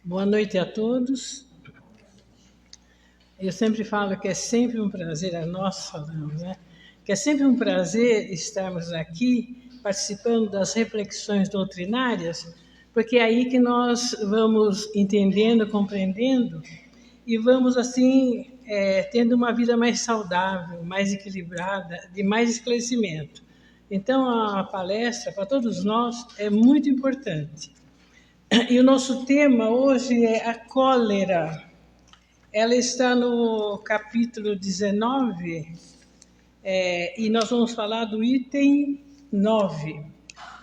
Boa noite a todos. Eu sempre falo que é sempre um prazer, nós falamos, né? Que é sempre um prazer estarmos aqui participando das reflexões doutrinárias, porque é aí que nós vamos entendendo, compreendendo e vamos, assim, tendo uma vida mais saudável, mais equilibrada, de mais esclarecimento. Então, a palestra, para todos nós, é muito importante. E o nosso tema hoje é a cólera. Ela está no capítulo 19, e nós vamos falar do item 9.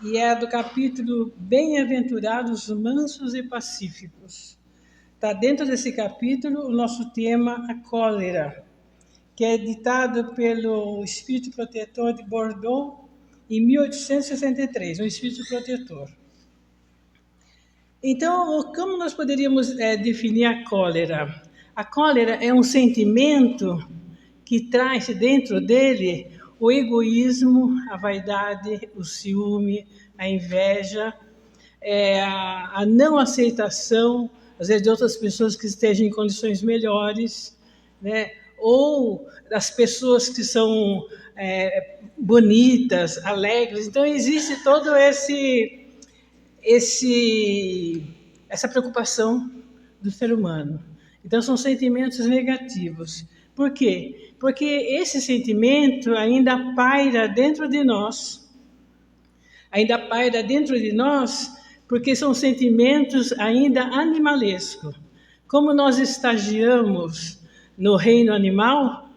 E é do capítulo Bem-aventurados mansos e pacíficos. Está dentro desse capítulo o nosso tema, a cólera, que é ditado pelo Espírito Protetor de Bordeaux em 1863, um Espírito Protetor. Então, como nós poderíamos definir a cólera? A cólera é um sentimento que traz dentro dele o egoísmo, a vaidade, o ciúme, a inveja, a não aceitação, às vezes, de outras pessoas que estejam em condições melhores, né? Ou das pessoas que são bonitas, alegres. Então, existe todo essa preocupação do ser humano. Então, são sentimentos negativos. Por quê? Porque esse sentimento ainda paira dentro de nós. Ainda paira dentro de nós porque são sentimentos ainda animalescos. Como nós estagiamos no reino animal,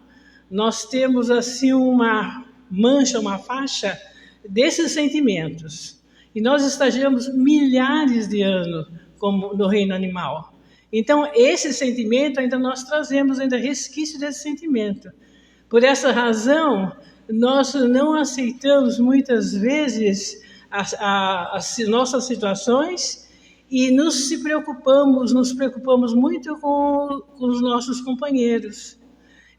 nós temos assim uma mancha, uma faixa desses sentimentos. E nós estagiamos milhares de anos como no reino animal. Então, esse sentimento, ainda nós trazemos ainda resquício desse sentimento. Por essa razão, nós não aceitamos muitas vezes as nossas situações e nos preocupamos muito com os nossos companheiros,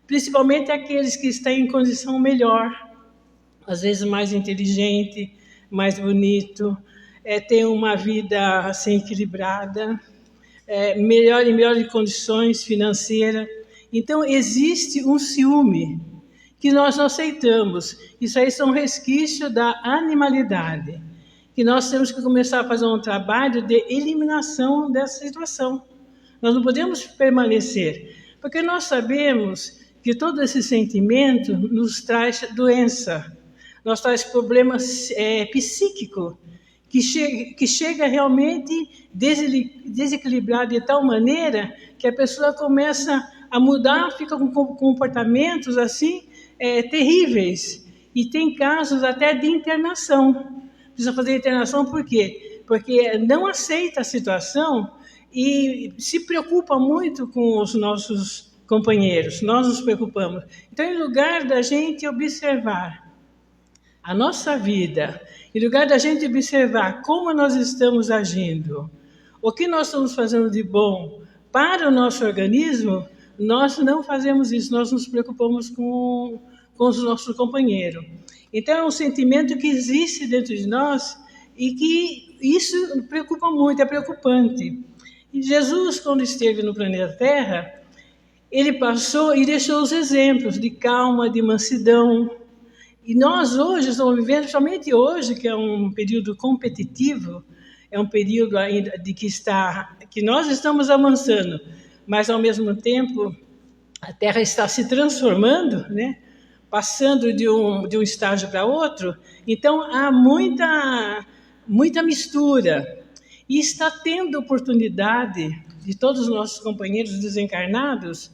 principalmente aqueles que estão em condição melhor, às vezes mais inteligente, mais bonito, tem uma vida assim equilibrada, melhor em melhores condições financeiras. Então, existe um ciúme que nós não aceitamos. Isso aí são resquícios da animalidade, que nós temos que começar a fazer um trabalho de eliminação dessa situação. Nós não podemos permanecer, porque nós sabemos que todo esse sentimento nos traz doença, nos traz problemas psíquicos, que chega realmente desequilibrado de tal maneira que a pessoa começa a mudar, fica com comportamentos assim terríveis. E tem casos até de internação. Precisa fazer internação por quê? Porque não aceita a situação e se preocupa muito com os nossos companheiros. Nós nos preocupamos. Então, em lugar da gente observar a nossa vida, em lugar da gente observar como nós estamos agindo, o que nós estamos fazendo de bom para o nosso organismo, nós não fazemos isso, nós nos preocupamos com os nossos companheiros. Então, é um sentimento que existe dentro de nós e que isso preocupa muito, é preocupante. E Jesus, quando esteve no planeta Terra, ele passou e deixou os exemplos de calma, de mansidão. E nós hoje estamos vivendo, somente hoje, que é um período competitivo, é um período ainda que nós estamos avançando, mas ao mesmo tempo a Terra está se transformando, né? Passando de um estágio para outro. Então há muita mistura. E está tendo oportunidade de todos os nossos companheiros desencarnados,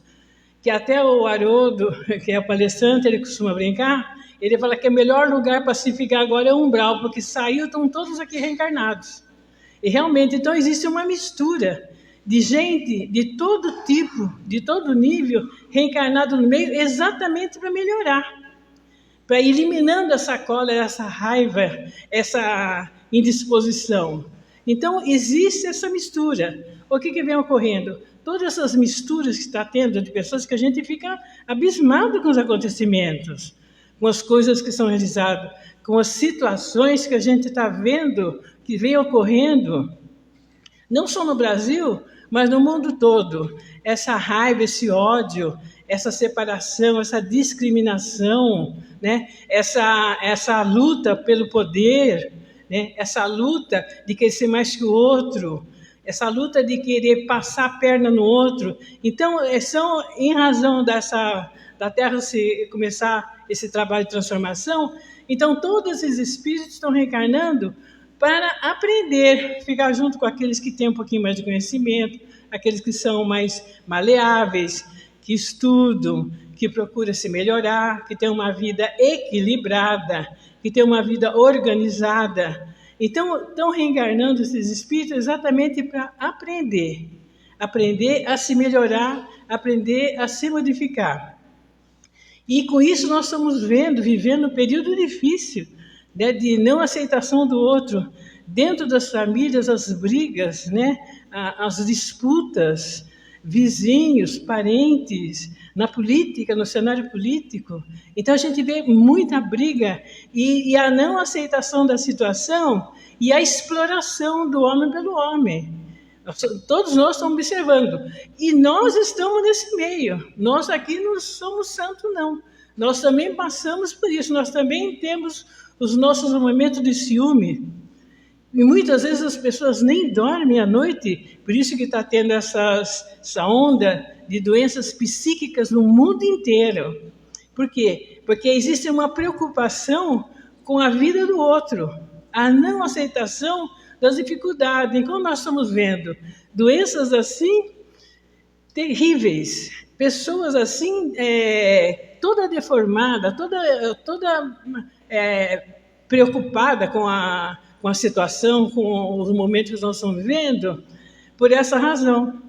que até o Haroldo, que é o palestrante, ele costuma brincar, ele fala que o melhor lugar para se ficar agora é o umbral, porque estão todos aqui reencarnados. E realmente, então existe uma mistura de gente de todo tipo, de todo nível, reencarnado no meio, exatamente para melhorar, para ir eliminando essa cólera, essa raiva, essa indisposição. Então, existe essa mistura. O que vem ocorrendo? Todas essas misturas que está tendo de pessoas que a gente fica abismado com os acontecimentos, com as coisas que são realizadas, com as situações que a gente está vendo que vem ocorrendo não só no Brasil, mas no mundo todo. Essa raiva, esse ódio, essa separação, essa discriminação, né? essa luta pelo poder, né? Essa luta de querer ser mais que o outro, essa luta de querer passar a perna no outro. Então, são em razão da Terra começar esse trabalho de transformação, então todos esses espíritos estão reencarnando para aprender, ficar junto com aqueles que têm um pouquinho mais de conhecimento, aqueles que são mais maleáveis, que estudam, que procuram se melhorar, que têm uma vida equilibrada, que têm uma vida organizada. Então, estão reencarnando esses espíritos exatamente para aprender a se melhorar, aprender a se modificar. E com isso nós estamos vivendo um período difícil, né, de não aceitação do outro. Dentro das famílias, as brigas, né, as disputas, vizinhos, parentes, na política, no cenário político. Então a gente vê muita briga e a não aceitação da situação e a exploração do homem pelo homem. Todos nós estamos observando. E nós estamos nesse meio. Nós aqui não somos santos, não. Nós também passamos por isso. Nós também temos os nossos momentos de ciúme. E muitas vezes as pessoas nem dormem à noite. Por isso que está tendo essa onda de doenças psíquicas no mundo inteiro. Por quê? Porque existe uma preocupação com a vida do outro. A não aceitação das dificuldades. Então, nós estamos vendo doenças assim terríveis, pessoas assim, toda deformada, toda preocupada com a situação, com os momentos que nós estamos vivendo, por essa razão.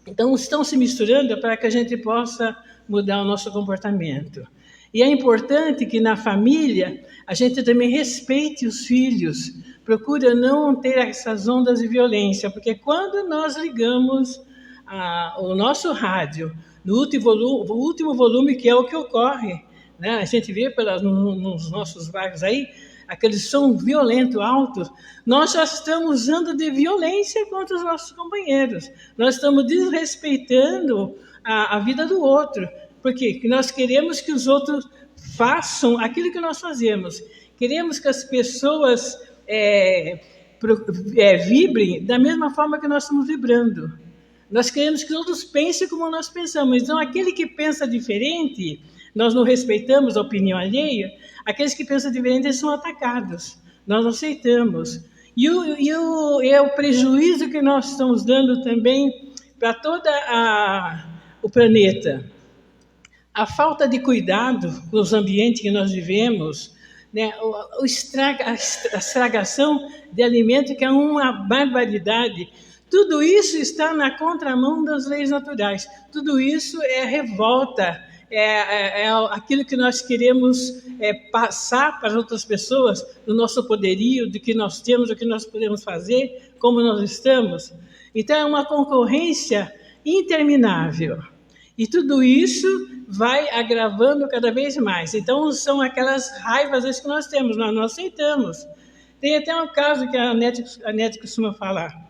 Então, estão se misturando para que a gente possa mudar o nosso comportamento. E é importante que na família a gente também respeite os filhos, procura não ter essas ondas de violência, porque quando nós ligamos o nosso rádio no último volume, que é o que ocorre, né? A gente vê nos nossos bairros aí, aquele som violento, alto, nós já estamos usando de violência contra os nossos companheiros. Nós estamos desrespeitando a vida do outro. Por quê? Porque nós queremos que os outros façam aquilo que nós fazemos. Queremos que as pessoas vibrem da mesma forma que nós estamos vibrando. Nós queremos que todos pensem como nós pensamos. Então, aquele que pensa diferente, nós não respeitamos a opinião alheia, aqueles que pensam diferente são atacados. Nós não aceitamos. E o prejuízo que nós estamos dando também para todo o planeta. A falta de cuidado com os ambientes que nós vivemos, né, a estragação de alimento, que é uma barbaridade. Tudo isso está na contramão das leis naturais. Tudo isso é revolta, é aquilo que nós queremos passar para as outras pessoas, do nosso poderio, do que nós temos, do que nós podemos fazer, como nós estamos. Então, é uma concorrência interminável. E tudo isso vai agravando cada vez mais. Então, são aquelas raivas às vezes, que nós temos, nós não aceitamos. Tem até um caso que a Nete costuma falar.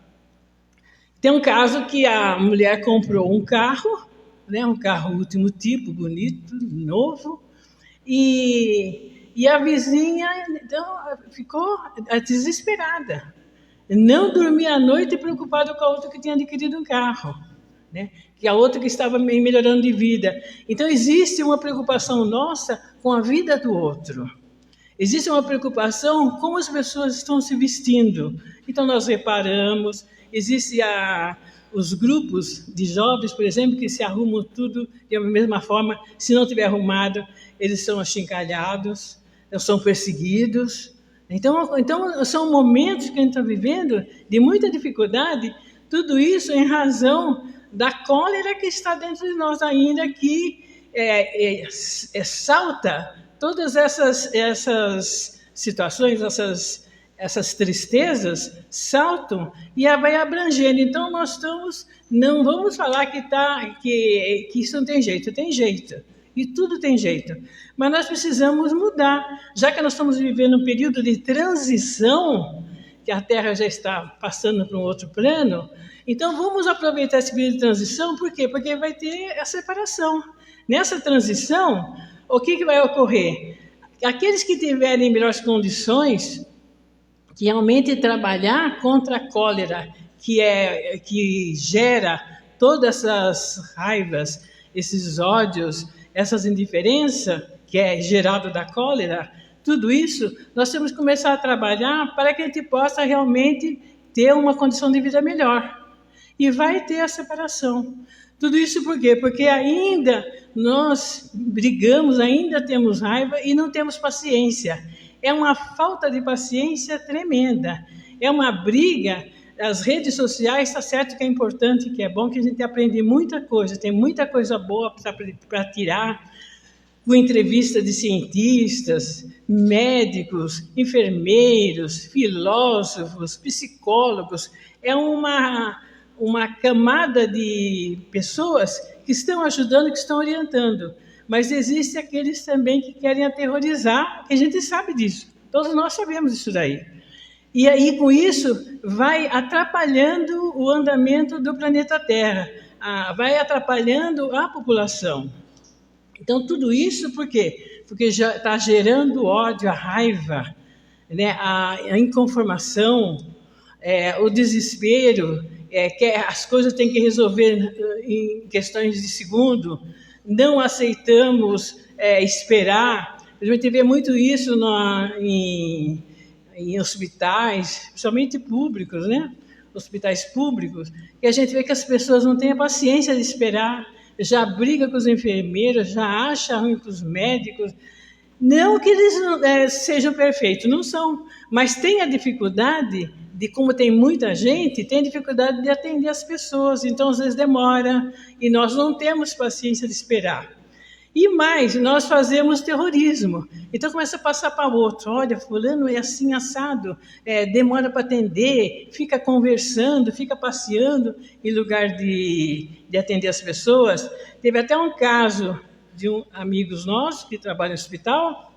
Tem um caso que a mulher comprou um carro, né, um carro último tipo, bonito, novo, e a vizinha então, ficou desesperada. Não dormia à noite preocupada com a outra que tinha adquirido um carro, né? Que a outra que estava melhorando de vida. Então, existe uma preocupação nossa com a vida do outro. Existe uma preocupação com como as pessoas estão se vestindo. Então, nós reparamos, existem os grupos de jovens, por exemplo, que se arrumam tudo da mesma forma. Se não tiver arrumado, eles são achincalhados, são perseguidos. Então, são momentos que a gente está vivendo de muita dificuldade, tudo isso em razão da cólera que está dentro de nós ainda, que salta todas essas situações, essas tristezas, saltam e vai abrangendo. Então, nós não vamos falar que isso não tem jeito, e tudo tem jeito. Mas nós precisamos mudar, já que nós estamos vivendo um período de transição, que a Terra já está passando para um outro plano. Então, vamos aproveitar esse período de transição, por quê? Porque vai ter a separação. Nessa transição, o que vai ocorrer? Aqueles que tiverem melhores condições, que realmente trabalhar contra a cólera, que gera todas essas raivas, esses ódios, essas indiferenças, que é gerado da cólera, tudo isso, nós temos que começar a trabalhar para que a gente possa realmente ter uma condição de vida melhor. E vai ter a separação. Tudo isso por quê? Porque ainda nós brigamos, ainda temos raiva e não temos paciência. É uma falta de paciência tremenda. É uma briga. As redes sociais, está certo que é importante, que é bom, que a gente aprende muita coisa, tem muita coisa boa para tirar, com entrevista de cientistas, médicos, enfermeiros, filósofos, psicólogos. É uma camada de pessoas que estão ajudando, que estão orientando. Mas existem aqueles também que querem aterrorizar, e a gente sabe disso. Todos nós sabemos disso daí. E aí, com isso, vai atrapalhando o andamento do planeta Terra, vai atrapalhando a população. Então, tudo isso por quê? Porque já está gerando ódio, a raiva, né? A inconformação, o desespero, que as coisas têm que resolver em questões de segundo, não aceitamos esperar. A gente vê muito isso em hospitais, principalmente públicos, né? Hospitais públicos, que a gente vê que as pessoas não têm a paciência de esperar, já briga com os enfermeiros, já acha ruim com os médicos. Não que eles sejam perfeitos, não são, mas tem a dificuldade de, como tem muita gente, tem dificuldade de atender as pessoas, então às vezes demora, e nós não temos paciência de esperar. E mais, nós fazemos terrorismo. Então começa a passar para o outro. Olha, fulano é assim assado, demora para atender, fica conversando, fica passeando em lugar de atender as pessoas. Teve até um caso de amigos nossos que trabalham no hospital,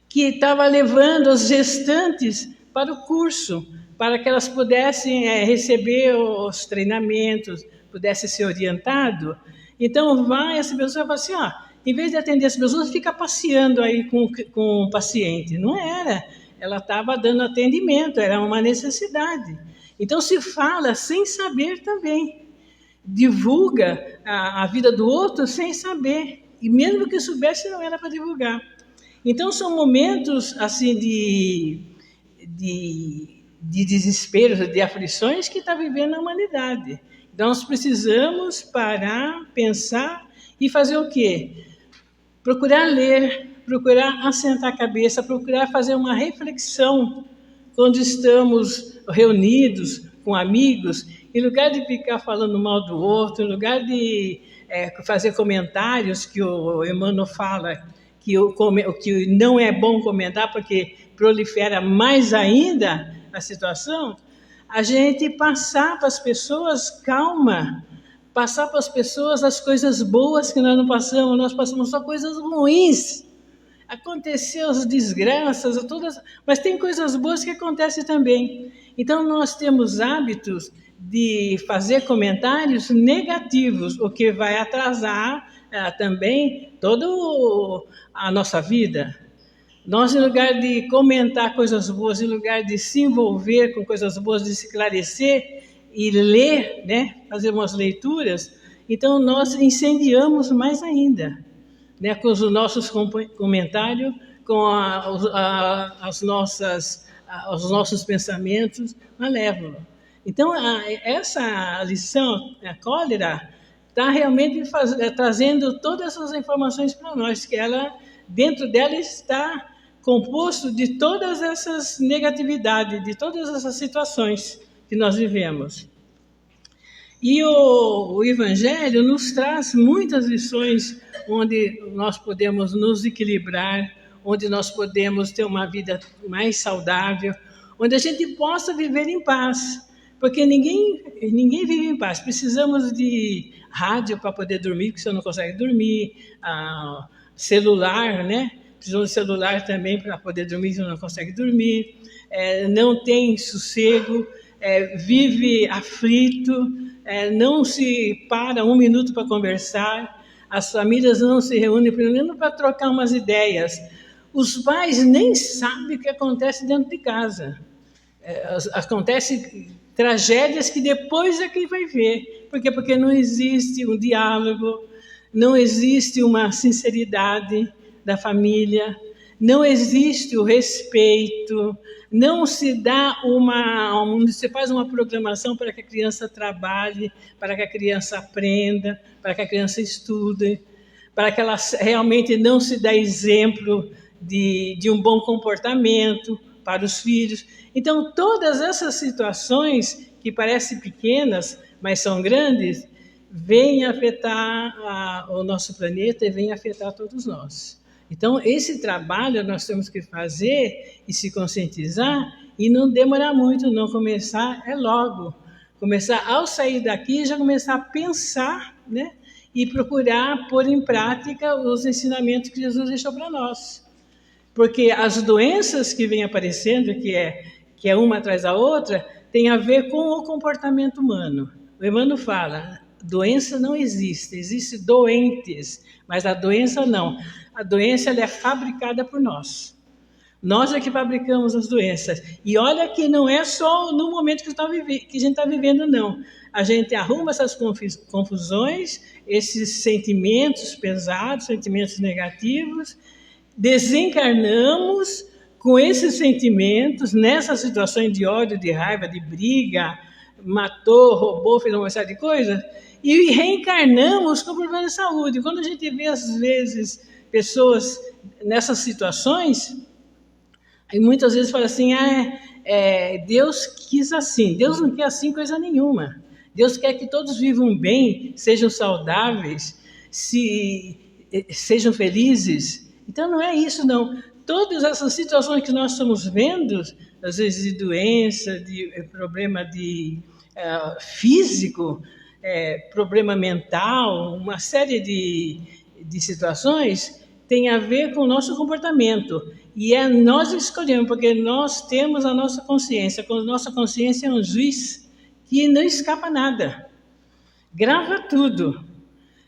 que estava levando as gestantes para o curso, para que elas pudessem receber os treinamentos, pudessem ser orientadas. Então, essa pessoa fala assim, em vez de atender as pessoas, fica passeando aí com o paciente. Não era, ela estava dando atendimento, era uma necessidade. Então, se fala sem saber também. Divulga a vida do outro sem saber. E mesmo que soubesse, não era para divulgar. Então, são momentos assim de desespero, de aflições que está vivendo a humanidade. Então, nós precisamos parar, pensar e fazer o quê? Procurar ler, procurar assentar a cabeça, procurar fazer uma reflexão quando estamos reunidos com amigos, em lugar de ficar falando mal do outro, em lugar de fazer comentários que o Emmanuel fala, que não é bom comentar porque prolifera mais ainda a situação, a gente passar para as pessoas calma, passar para as pessoas as coisas boas que nós passamos só coisas ruins. Aconteceu as desgraças, mas tem coisas boas que acontecem também. Então, nós temos hábitos de fazer comentários negativos, o que vai atrasar também toda a nossa vida. Nós, em lugar de comentar coisas boas, em lugar de se envolver com coisas boas, de se esclarecer e ler, né, fazer umas leituras, então nós incendiamos mais ainda, né, com os nossos comentários, com os nossos pensamentos malévolos. Então, essa lição, a cólera, está realmente trazendo todas essas informações para nós, que ela, dentro dela está composto de todas essas negatividades, de todas essas situações que nós vivemos. E o Evangelho nos traz muitas lições onde nós podemos nos equilibrar, onde nós podemos ter uma vida mais saudável, onde a gente possa viver em paz, porque ninguém vive em paz. Precisamos de rádio para poder dormir, porque você não consegue dormir, celular, né? precisam de celular também para poder dormir, não consegue dormir, não tem sossego, vive aflito, não se para um minuto para conversar, as famílias não se reúnem pelo menos para trocar umas ideias. Os pais nem sabem o que acontece dentro de casa. Acontecem tragédias que depois é que vai ver. Por quê? Porque não existe um diálogo, não existe uma sinceridade da família, não existe o respeito, não se dá se faz uma programação para que a criança trabalhe, para que a criança aprenda, para que a criança estude, para que ela realmente não se dá exemplo de um bom comportamento para os filhos. Então, todas essas situações que parecem pequenas, mas são grandes, vêm afetar o nosso planeta e vêm afetar todos nós. Então, esse trabalho nós temos que fazer e se conscientizar e não demorar muito, não começar logo. Começar, ao sair daqui, já começar a pensar, né? E procurar pôr em prática os ensinamentos que Jesus deixou para nós. Porque as doenças que vêm aparecendo, que é uma atrás da outra, tem a ver com o comportamento humano. O Emmanuel fala, doença não existe, existem doentes, mas a doença não. A doença ela é fabricada por nós. Nós é que fabricamos as doenças. E olha que não é só no momento que a gente está vivendo, não. A gente arruma essas confusões, esses sentimentos pesados, sentimentos negativos, desencarnamos com esses sentimentos, nessas situações de ódio, de raiva, de briga, matou, roubou, fez uma série de coisas, e reencarnamos com problema de saúde. Quando a gente vê, às vezes, pessoas nessas situações, e muitas vezes fala assim, Deus quis assim. Deus não quer assim coisa nenhuma. Deus quer que todos vivam bem, sejam saudáveis, sejam felizes. Então não é isso, não. Todas essas situações que nós estamos vendo, às vezes de doença, de problema físico, problema mental, uma série de situações, tem a ver com o nosso comportamento. E nós escolhemos, porque nós temos a nossa consciência. A nossa consciência é um juiz que não escapa nada. Grava tudo.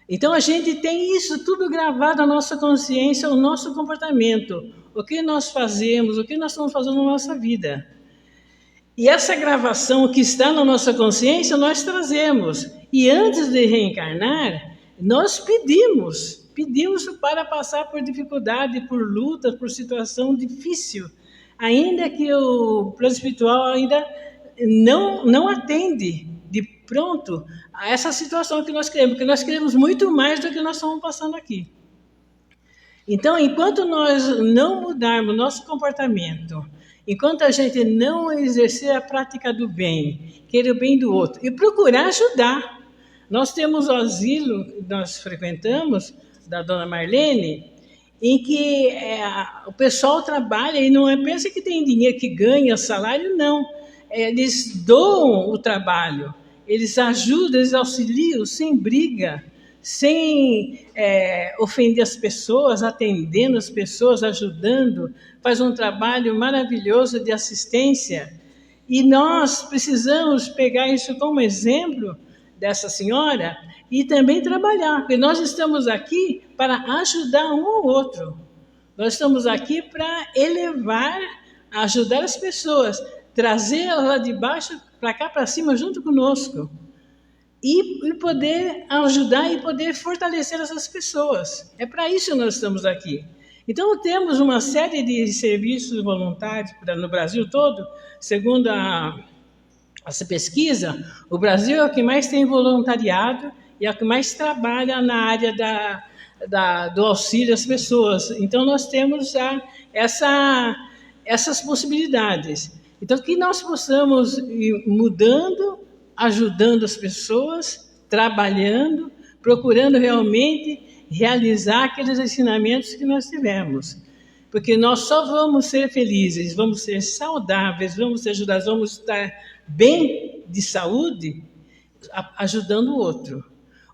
Então, a gente tem isso tudo gravado na nossa consciência, o nosso comportamento. O que nós fazemos, o que nós estamos fazendo na nossa vida. E essa gravação que está na nossa consciência, nós trazemos. E antes de reencarnar, nós pedimos para passar por dificuldade, por luta, por situação difícil. Ainda que o plano espiritual ainda não atende de pronto a essa situação que nós queremos, porque nós queremos muito mais do que nós estamos passando aqui. Então, enquanto nós não mudarmos nosso comportamento, enquanto a gente não exercer a prática do bem, querer o bem do outro e procurar ajudar. Nós temos o asilo, nós frequentamos, da dona Marlene, em que o pessoal trabalha e não pensa que tem dinheiro, que ganha salário, não. Eles doam o trabalho, eles ajudam, eles auxiliam sem briga, sem ofender as pessoas, atendendo as pessoas, ajudando, faz um trabalho maravilhoso de assistência. E nós precisamos pegar isso como exemplo dessa senhora e também trabalhar, porque nós estamos aqui para ajudar um ao outro. Nós estamos aqui para elevar, ajudar as pessoas, trazer elas lá de baixo para cá, para cima, junto conosco. E poder ajudar e poder fortalecer essas pessoas. É para isso que nós estamos aqui. Então, temos uma série de serviços voluntários no Brasil todo. Segundo essa pesquisa, o Brasil é o que mais tem voluntariado e é o que mais trabalha na área do auxílio às pessoas. Então, nós temos já essas possibilidades. Então, que nós possamos ir mudando, ajudando as pessoas, trabalhando, procurando realmente realizar aqueles ensinamentos que nós tivemos. Porque nós só vamos ser felizes, vamos ser saudáveis, vamos ser ajudados, vamos estar bem de saúde, ajudando o outro.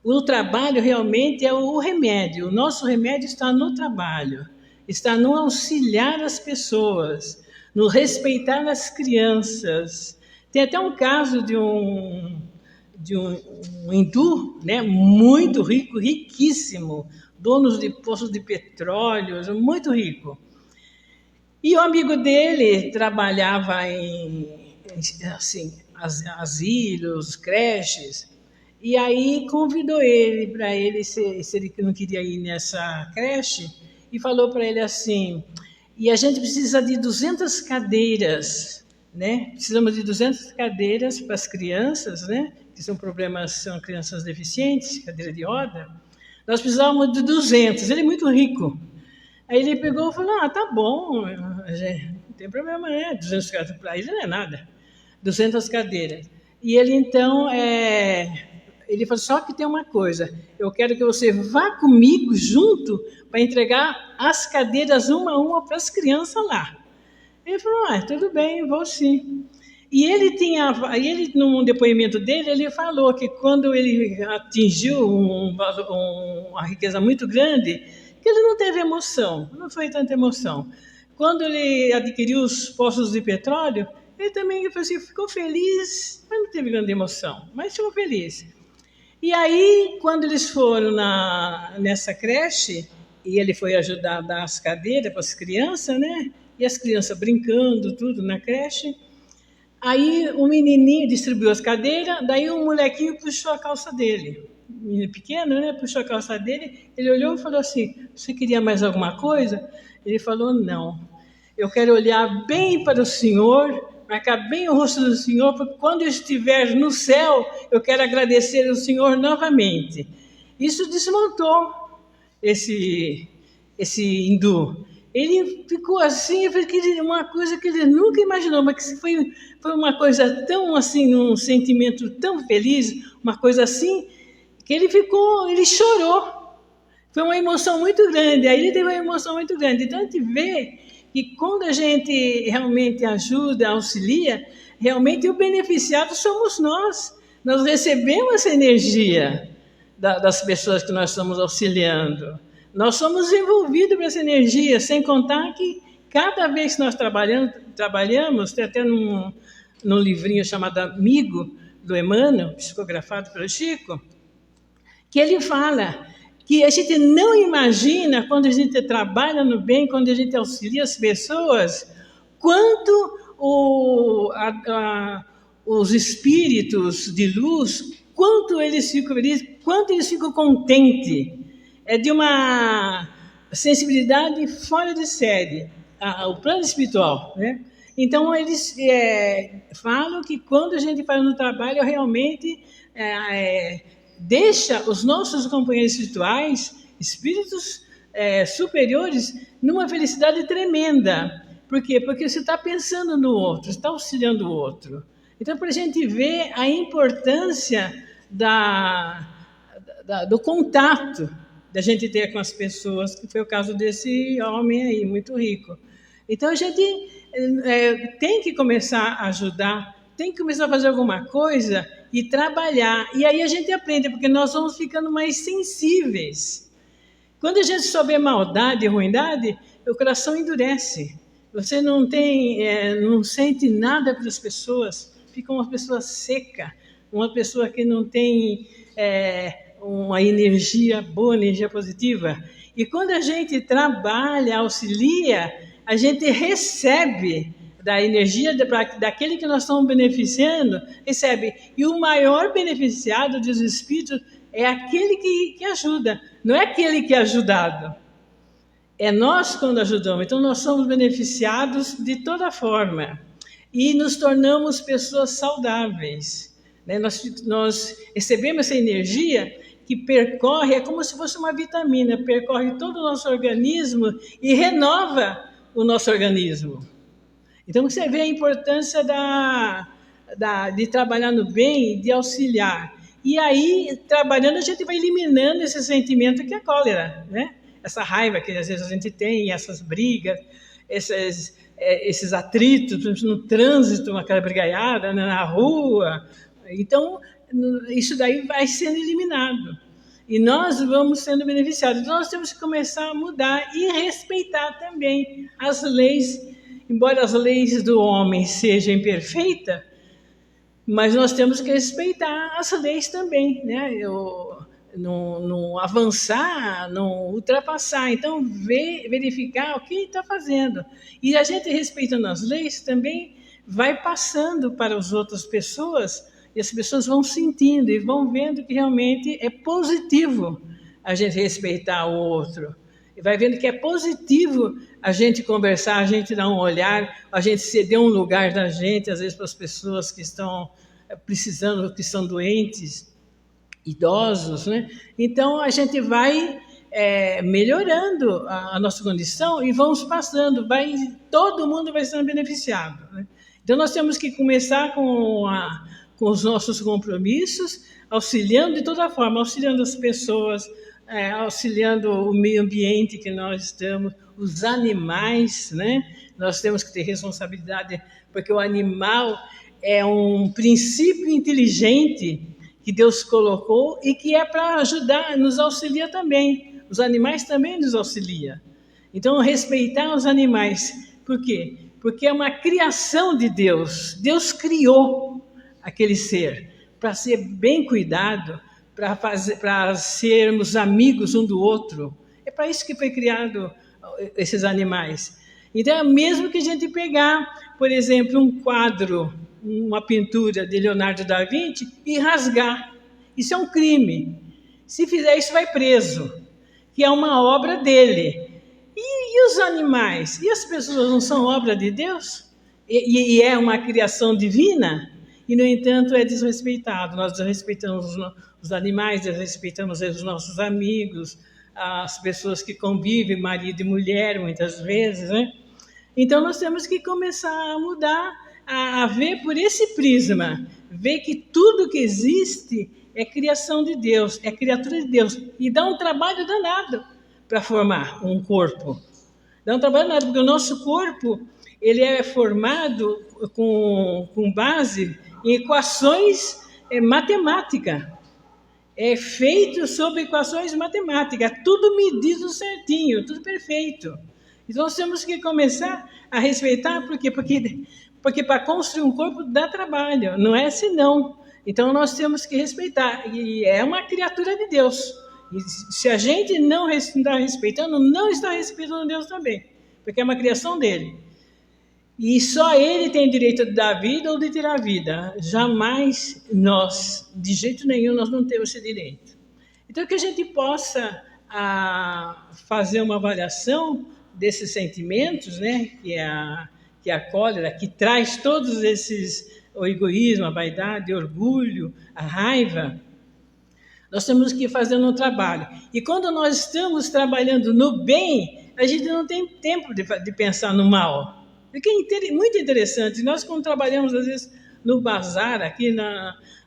O trabalho realmente é o remédio, o nosso remédio está no trabalho. está no auxiliar as pessoas, no respeitar as crianças. Tem até um caso de um hindu, né, muito rico, riquíssimo, dono de poços de petróleo, muito rico. E o amigo dele trabalhava em assim, asilos, creches, e aí convidou ele para ele, se ele não queria ir nessa creche, e falou para ele assim, e a gente precisa de 200 cadeiras, né? Precisamos de 200 cadeiras para as crianças, né? Que são crianças deficientes, cadeira de roda. Nós precisávamos de 200, ele é muito rico. Aí ele pegou e falou, tá bom, não tem problema, né? 200 cadeiras para ele não é nada. 200 cadeiras. E ele, então, ele falou, só que tem uma coisa, eu quero que você vá comigo junto para entregar as cadeiras uma a uma para as crianças lá. Ele falou, tudo bem, vou sim. E ele, num depoimento dele, ele falou que quando ele atingiu uma riqueza muito grande, que ele não teve emoção, não foi tanta emoção. Quando ele adquiriu os poços de petróleo, ele também ficou feliz, mas não teve grande emoção, mas ficou feliz. E aí, quando eles foram nessa creche, e ele foi ajudar a dar as cadeiras para as crianças, né? E as crianças brincando, tudo na creche. Aí o menininho distribuiu as cadeiras, daí um molequinho puxou a calça dele. Um menino pequeno, né? Puxou a calça dele, ele olhou e falou assim, você queria mais alguma coisa? Ele falou, não. Eu quero olhar bem para o Senhor, marcar bem o rosto do Senhor, porque quando eu estiver no céu, eu quero agradecer ao Senhor novamente. Isso desmontou esse hindu. Ele ficou assim, uma coisa que ele nunca imaginou, mas que foi uma coisa tão assim, um sentimento tão feliz, uma coisa assim, que ele chorou. Foi uma emoção muito grande, aí ele teve uma emoção muito grande. Então a gente vê que quando a gente realmente ajuda, auxilia, realmente o beneficiado somos nós. Nós recebemos essa energia das pessoas que nós estamos auxiliando. Nós somos envolvidos por essa energia, sem contar que cada vez que nós trabalhamos, tem até num livrinho chamado Amigo, do Emmanuel, psicografado pelo Chico, que ele fala que a gente não imagina, quando a gente trabalha no bem, quando a gente auxilia as pessoas, quanto os espíritos de luz, quanto eles ficam felizes, quanto eles ficam contentes. É de uma sensibilidade fora de série, o plano espiritual, né? Então, eles falam que quando a gente faz no trabalho, realmente deixa os nossos companheiros espirituais, espíritos superiores, numa felicidade tremenda. Por quê? Porque você está pensando no outro, está auxiliando o outro. Então, para a gente ver a importância do contato da gente ter com as pessoas, que foi o caso desse homem aí, muito rico. Então, a gente tem que começar a ajudar, tem que começar a fazer alguma coisa e trabalhar. E aí a gente aprende, porque nós vamos ficando mais sensíveis. Quando a gente souber maldade e ruindade, o coração endurece. Você não sente nada pelas pessoas, fica uma pessoa seca, uma pessoa que não tem uma energia boa, energia positiva. E quando a gente trabalha, auxilia, a gente recebe da energia daquele que nós estamos beneficiando, recebe. E o maior beneficiado dos espíritos é aquele que ajuda, não é aquele que é ajudado. É nós quando ajudamos. Então, nós somos beneficiados de toda forma. E nos tornamos pessoas saudáveis. Né? Nós recebemos essa energia que percorre, é como se fosse uma vitamina, percorre todo o nosso organismo e renova o nosso organismo. Então, você vê a importância de trabalhar no bem, de auxiliar. E aí, trabalhando, a gente vai eliminando esse sentimento que é a cólera, né? Essa raiva que às vezes a gente tem, essas brigas, esses atritos no trânsito, aquela brigaiada, né, na rua. Então, isso daí vai sendo eliminado. e nós vamos sendo beneficiados. Então, nós temos que começar a mudar e respeitar também as leis, embora as leis do homem sejam imperfeitas, mas nós temos que respeitar as leis também, né? Não avançar, não ultrapassar. Então, verificar o que está fazendo. E a gente, respeitando as leis, também vai passando para as outras pessoas, e as pessoas vão sentindo e vão vendo que realmente é positivo a gente respeitar o outro. E vai vendo que é positivo a gente conversar, a gente dar um olhar, a gente ceder um lugar da gente, às vezes para as pessoas que estão precisando, que são doentes, idosos, né? Então, a gente vai melhorando a nossa condição e vamos passando, todo mundo vai sendo beneficiado, né? Então, nós temos que começar com os nossos compromissos, auxiliando de toda forma, auxiliando as pessoas, auxiliando o meio ambiente que nós estamos, os animais, né? Nós temos que ter responsabilidade, porque o animal é um princípio inteligente que Deus colocou e que é para ajudar, nos auxilia também. Os animais também nos auxiliam. Então, respeitar os animais. Por quê? Porque é uma criação de Deus. Deus criou aquele ser para ser bem cuidado, para sermos amigos um do outro. É para isso que foi criado esses animais. Então, mesmo que a gente pegar, por exemplo, um quadro, uma pintura de Leonardo da Vinci e rasgar, isso é um crime. Se fizer isso, vai preso, que é uma obra dele. E os animais? E as pessoas não são obra de Deus? E é uma criação divina? E, no entanto, é desrespeitado. Nós desrespeitamos os animais, desrespeitamos os nossos amigos, as pessoas que convivem, marido e mulher, muitas vezes, né? Então, nós temos que começar a mudar, a ver por esse prisma, ver que tudo que existe é criação de Deus, é criatura de Deus, e dá um trabalho danado para formar um corpo. Dá um trabalho danado, porque o nosso corpo ele é formado com base em equações matemáticas. É feito sobre equações matemáticas, tudo medido certinho, tudo perfeito. Então, nós temos que começar a respeitar, por quê? Porque para construir um corpo dá trabalho, não é assim não. Então, nós temos que respeitar, e é uma criatura de Deus. E se a gente não está respeitando, não está respeitando Deus também, porque é uma criação dele. E só ele tem direito de dar vida ou de tirar vida. Jamais nós, de jeito nenhum, nós não temos esse direito. Então, que a gente possa fazer uma avaliação desses sentimentos, né, que é a cólera, que traz todos esses, o egoísmo, a vaidade, o orgulho, a raiva. Nós temos que fazer um trabalho. E quando nós estamos trabalhando no bem, a gente não tem tempo de pensar no mal. Porque é muito interessante. Nós, quando trabalhamos, às vezes, no bazar, aqui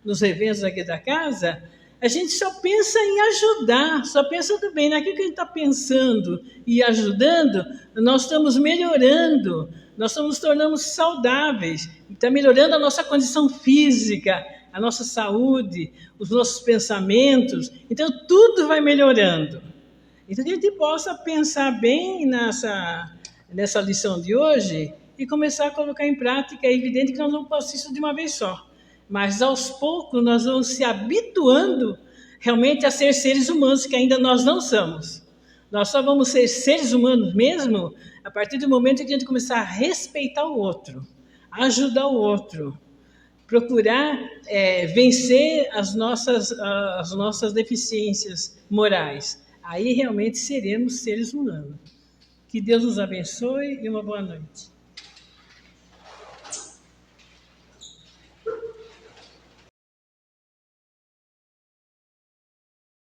nos eventos aqui da casa, a gente só pensa em ajudar, só pensa do bem. Naquilo que a gente está pensando e ajudando, nós estamos melhorando, nós nos tornamos saudáveis, está melhorando a nossa condição física, a nossa saúde, os nossos pensamentos. Então, tudo vai melhorando. Então, que a gente possa pensar bem nessa lição de hoje e começar a colocar em prática. É evidente que nós não podemos isso de uma vez só, mas aos poucos nós vamos se habituando realmente a ser seres humanos, que ainda nós não somos. Nós só vamos ser seres humanos mesmo a partir do momento que a gente começar a respeitar o outro, ajudar o outro, procurar vencer as nossas deficiências morais. Aí realmente seremos seres humanos. Que Deus nos abençoe e uma boa noite.